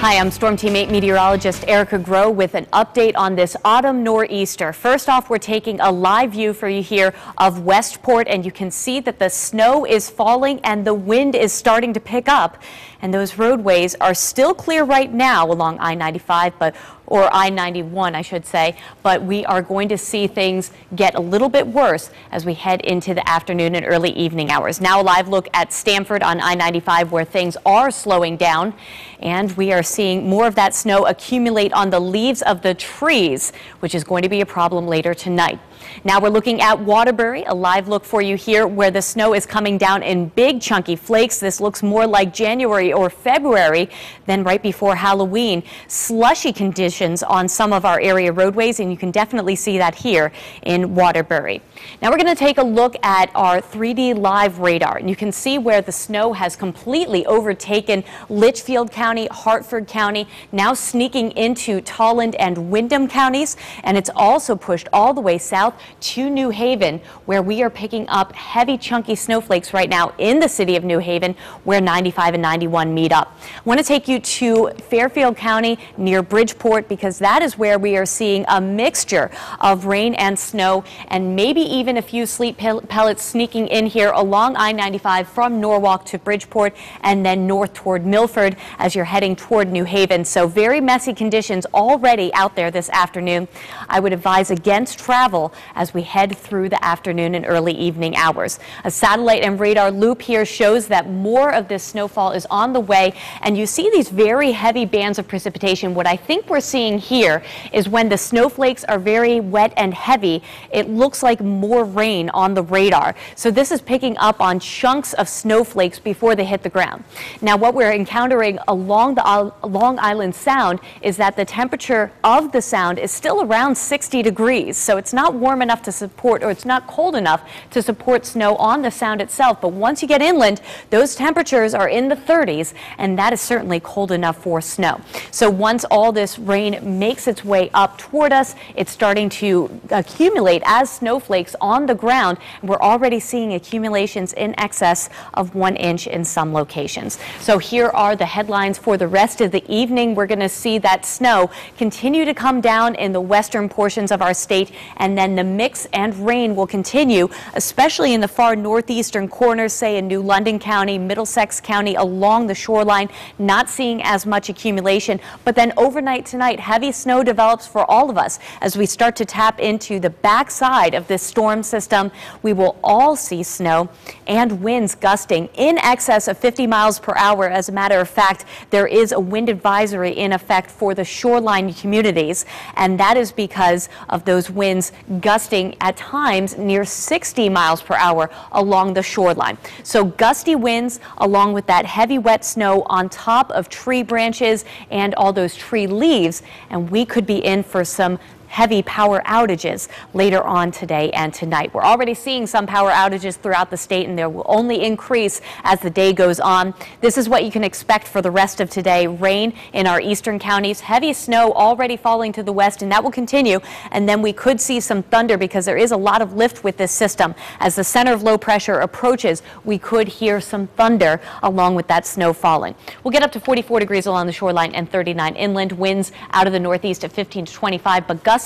Hi, I'm Storm Team 8 meteorologist Erica Groh with an update on this autumn nor'easter. First off, we're taking a live view for you here of Westport, and you can see that the snow is falling and the wind is starting to pick up. And those roadways are still clear right now along I-95, or I-91, I should say, but we are going to see things get a little bit worse as we head into the afternoon and early evening hours. Now a live look at Stamford on I-95, where things are slowing down, and we are seeing more of that snow accumulate on the leaves of the trees, which is going to be a problem later tonight. Now we're looking at Waterbury, a live look for you here where the snow is coming down in big chunky flakes. This looks more like January or February than right before Halloween. Slushy conditions on some of our area roadways, and you can definitely see that here in Waterbury. Now we're going to take a look at our 3D live radar, and you can see where the snow has completely overtaken Litchfield County, Hartford County, now sneaking into Tolland and Windham counties, and it's also pushed all the way south to New Haven, where we are picking up heavy chunky snowflakes right now in the city of New Haven, where 95 and 91 meet up. I want to take you to Fairfield County near Bridgeport, because that is where we are seeing a mixture of rain and snow, and maybe even a few sleet pellets sneaking in here along I-95 from Norwalk to Bridgeport and then north toward Milford as you're heading toward New Haven. So very messy conditions already out there this afternoon. I would advise against travel as we head through the afternoon and early evening hours. A satellite and radar loop here shows that more of this snowfall is on the way, and you see these very heavy bands of precipitation. What I think we're seeing here is when the snowflakes are very wet and heavy, it looks like more rain on the radar. So this is picking up on chunks of snowflakes before they hit the ground. Now what we're encountering along the Long Island Sound is that the temperature of the sound is still around 60 degrees. So it's not warm enough to support, or it's not cold enough to support snow on the sound itself. But once you get inland, those temperatures are in the 30s, and that is certainly cold enough for snow. So once all this rain makes its way up toward us, it's starting to accumulate as snowflakes on the ground. We're already seeing accumulations in excess of 1 inch in some locations. So here are the headlines for the rest of the evening. We're going to see that snow continue to come down in the western portions of our state, and then the mix and rain will continue, especially in the far northeastern corners, say in New London County, Middlesex County, along the shoreline. Not seeing as much accumulation, but then overnight tonight, heavy snow develops for all of us as we start to tap into the backside of this storm system. We will all see snow and winds gusting in excess of 50 miles per hour. As a matter of fact, there is a wind advisory in effect for the shoreline communities, and that is because of those winds gusting at times near 60 miles per hour along the shoreline. So gusty winds along with that heavy wet snow on top of tree branches and all those tree leaves, and we could be in for some heavy power outages later on today and tonight. We're already seeing some power outages throughout the state, and there will only increase as the day goes on. This is what you can expect for the rest of today. Rain in our eastern counties, heavy snow already falling to the west, and that will continue. And then we could see some thunder because there is a lot of lift with this system. As the center of low pressure approaches, we could hear some thunder along with that snow falling. We'll get up to 44 degrees along the shoreline and 39 inland. Winds out of the northeast at 15 to 25, but gusting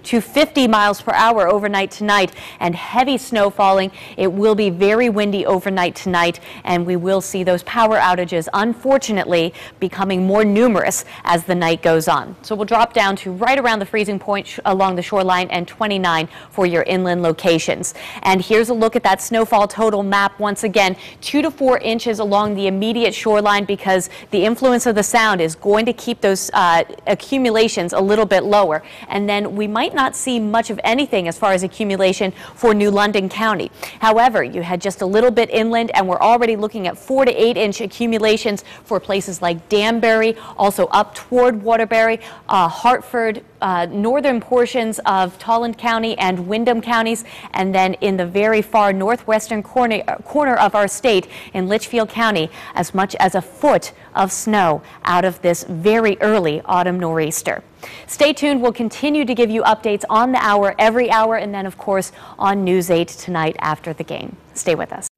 to 50 miles per hour overnight tonight, and heavy snow falling. It will be very windy overnight tonight, and we will see those power outages, unfortunately, becoming more numerous as the night goes on. So we'll drop down to right around the freezing point along the shoreline and 29 for your inland locations. And here's a look at that snowfall total map. Once again, 2 to 4 inches along the immediate shoreline, because the influence of the sound is going to keep those accumulations a little bit lower. And then we might not see much of anything as far as accumulation for New London County. However, you had just a little bit inland, and we're already looking at 4 to 8 inch accumulations for places like Danbury, also up toward Waterbury, Hartford, northern portions of Tolland County and Windham counties, and then in the very far northwestern corner of our state in Litchfield County, as much as a foot of snow out of this very early autumn nor'easter. Stay tuned. We'll continue to give you updates on the hour, every hour, and then, of course, on News 8 tonight after the game. Stay with us.